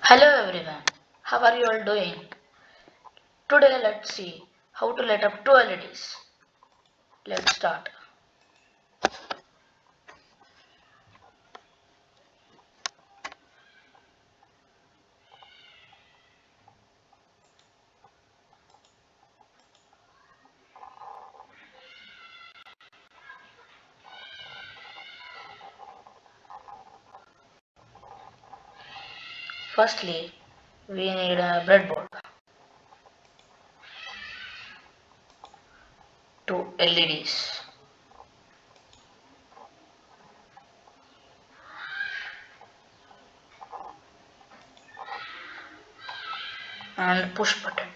Hello everyone, how are you all doing? Today let's see how to light up two LEDs. Let's start. Firstly, we need a breadboard, two LEDs, and push button.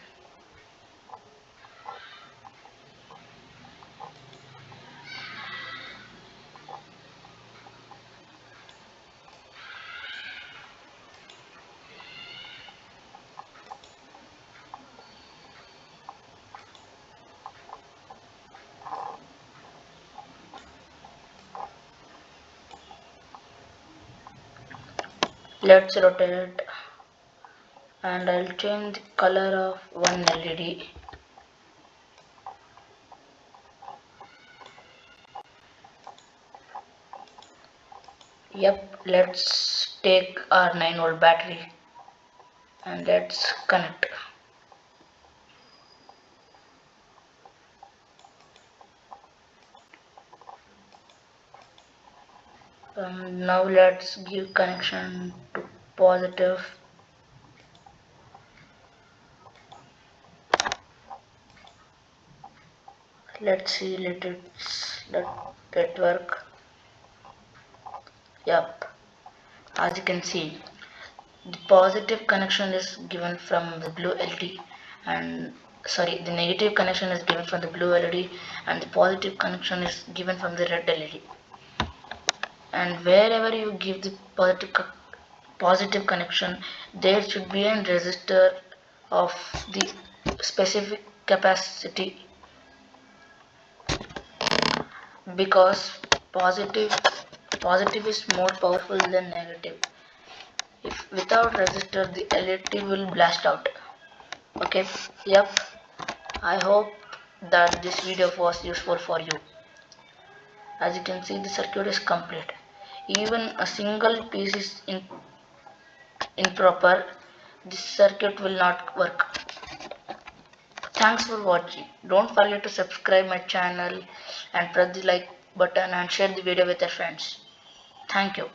Let's rotate and I'll change the color of one LED. Yep, let's take our 9-volt battery and let's connect. Now let's give connection to positive. Let's see, let it work. Yep, as you can see, the positive connection is given from the blue LED and the negative connection is given from the blue LED and the positive connection is given from the red LED. And wherever you give the positive connection, there should be a resistor of the specific capacity, because positive is more powerful than negative. If without resistor, the LED will blast out. Okay, yep. I hope that this video was useful for you. As you can see, the circuit is complete. Even a single piece is improper, this circuit will not work. Thanks for watching. Don't forget to subscribe my channel and press the like button and share the video with your friends. Thank you.